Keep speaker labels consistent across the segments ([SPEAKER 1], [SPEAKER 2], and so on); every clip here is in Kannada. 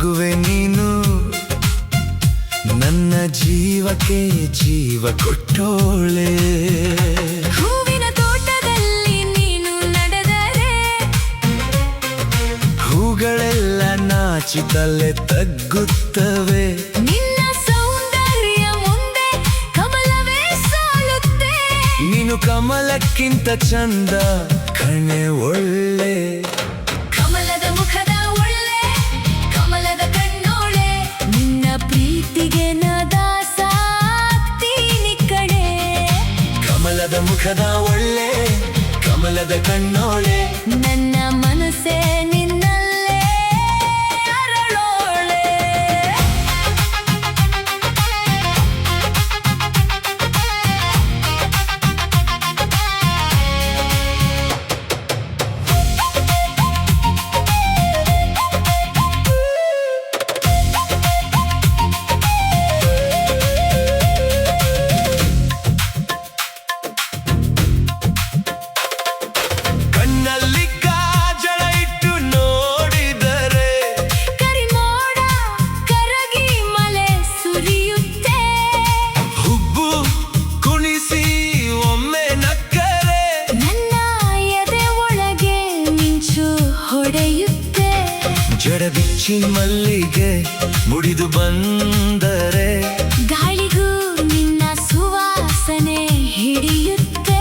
[SPEAKER 1] ನಗುವೆ ನೀನು ನನ್ನ ಜೀವಕ್ಕೆ ಜೀವ ಕೊಟ್ಟೋಳೆ.
[SPEAKER 2] ಹೂವಿನ ತೋಟದಲ್ಲಿ ನೀನು ನಡೆದರೆ
[SPEAKER 1] ಹೂಗಳೆಲ್ಲ ನಾಚಿ ತಲೆ ತಗ್ಗುತ್ತವೆ.
[SPEAKER 2] ನಿನ್ನ ಸೌಂದರ್ಯ ಮುಂದೆ ಕಮಲವೇ ಸಾಲುತ್ತೆ.
[SPEAKER 1] ನೀನು ಕಮಲಕ್ಕಿಂತ ಚಂದ ಕಣೆ ಒಳ್ಳೆ.
[SPEAKER 2] ಕಮಲದ ಮುಖದ ಒಳ್ಳೆ ಕಮಲದ ಕಣ್ಣೋಳೆ. ನಿನ್ನ ಪ್ರೀತಿಗೆ ನಾ ದಾಸಾಗ್ತೀನಿ ಕಣೆ.
[SPEAKER 1] ಕಮಲದ ಮುಖದ ಒಳ್ಳೆ ಕಮಲದ ಕಣ್ಣೋಳೆ.
[SPEAKER 2] ನನ್ನ ಮನಸ್ಸೇ ನಿನ್ನಲ್ಲೇ ಅರಳೋಳೆ.
[SPEAKER 1] ಕಣ್ಣಲ್ಲಿ ಕಾಜಳ ಇಟ್ಟು ನೋಡಿದರೆ
[SPEAKER 2] ಕರಿಮೋಡ ಕರಗಿ ಮಳೆ ಸುರಿಯುತ್ತೆ.
[SPEAKER 1] ಹುಬ್ಬು ಕುಣಿಸಿ ಒಮ್ಮೆ ನಕ್ಕರೆ
[SPEAKER 2] ನನ್ನ ಎದೆ ಒಳಗೆ ಮಿಂಚು ಹೊಡೆಯುತ್ತೆ.
[SPEAKER 1] ಜಡಬಿಚ್ಚಿ ಮಲ್ಲಿಗೆ ಮುಡಿದು ಬಂದರೆ
[SPEAKER 2] ಗಾಳಿಗೂ ನಿನ್ನ ಸುವಾಸನೆ ಹಿಡಿಯುತ್ತೆ.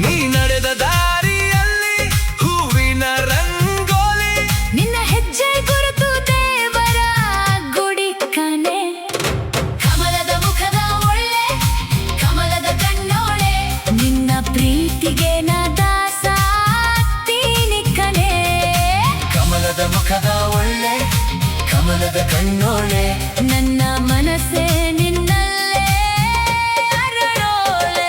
[SPEAKER 1] ನೀ ನಡೆದ ದಾರಿಯಲ್ಲಿ ಹೂವಿನ ರಂಗೋಲಿ.
[SPEAKER 2] ನಿನ್ನ ಹೆಜ್ಜೆ ಗುರುತು ದೇವರ ಗುಡಿ ಕಣೆ. ಕಮಲದ ಮುಖದ ಒಳ್ಳೆ ಕಮಲದ ಕಣ್ಣೋಳೆ. ನಿನ್ನ ಪ್ರೀತಿಗೆ ನಾ ದಾಸಾಗ್ತೀನಿ ಕಣೆ.
[SPEAKER 1] ಕಮಲದ ಮುಖದ ಒಳ್ಳೆ ಕಮಲದ ಕಣ್ಣೋಳೆ.
[SPEAKER 2] ನನ್ನ ಮನಸ್ಸೇ ನಿನ್ನಲ್ಲೇ ಅರಳೋಳೆ.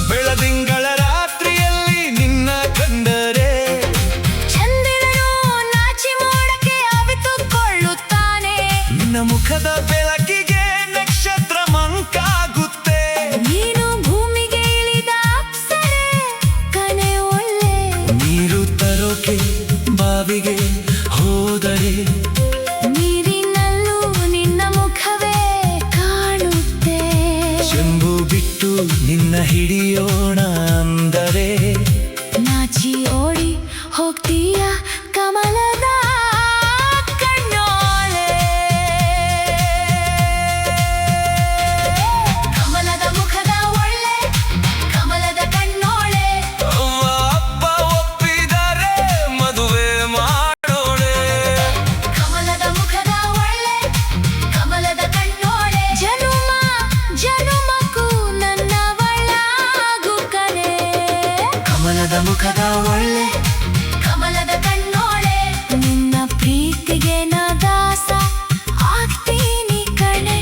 [SPEAKER 1] ಬೆಳದಿಂಗಳ ರಾತ್ರಿಯಲ್ಲಿ ನಿನ್ನ ಕಂಡರೆ
[SPEAKER 2] ಚಂದಿರನು ನಾಚಿ ಮೋಡಕ್ಕೆ ಅವಿತುಕೊಳ್ಳುತ್ತಾನೆ.
[SPEAKER 1] ನಿನ್ನ ಮುಖದ ಬೆಳಕಿಗೆ ನಕ್ಷತ್ರ ಮಂಕಾಗುತ್ತೆ.
[SPEAKER 2] ನೀನು ಭೂಮಿಗೆ ಇಳಿದ ಅಪ್ಸರೆ ಕಣೆ ಒಳ್ಳೆ.
[SPEAKER 1] ನೀರು ತರೋಕೆ ಬಾವಿಗೆ ಹೋದರೆ
[SPEAKER 2] ನೀರಿನಲ್ಲೂ ನಿನ್ನ ಮುಖವೇ ಕಾಣುತ್ತೆ.
[SPEAKER 1] ಚೆಂಬು ಬಿಟ್ಟು ನಿನ್ನ ಹಿಡಿಯೋಣ ಅಂದರೆ
[SPEAKER 2] ನಾಚಿ ಓಡಿ ಹೋಗ್ತೀಯ ಕಮಲದ ಕಣ್ಣೋಳೆ. ಕಮಲದ ಮುಖದ ಒಳ್ಳೆ ಕಮಲದ ಕಣ್ಣೋಳೆ.
[SPEAKER 1] ಅಪ್ಪ ಒಪ್ಪಿದರೆ ಮದುವೆ ಮಾಡೋಳೆ.
[SPEAKER 2] ಕಮಲದ ಮುಖದ ಒಳ್ಳೆ ಕಮಲದ ಕಣ್ಣೋಳೆ. ಜನುಮ ಜನುಮಕ್ಕೂ ನನ್ನವಳಾಗು ಕಣೆ.
[SPEAKER 1] ಕಮಲದ ಮುಖದ ಒಳ್ಳೆ
[SPEAKER 2] ಕಮಲದ ಕಣ್ಣೋಳೆ. ನಿನ್ನ ಪ್ರೀತಿಗೆ ನಾ ದಾಸ ಆಗ್ತೀನಿ ಕಣೆ.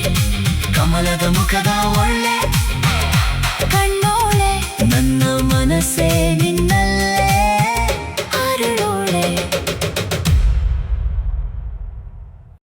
[SPEAKER 1] ಕಮಲದ ಮುಖದ ಒಳ್ಳೆ
[SPEAKER 2] ಕಣ್ಣೋಳೆ. ನನ್ನ ಮನಸ್ಸೇ ನಿನ್ನ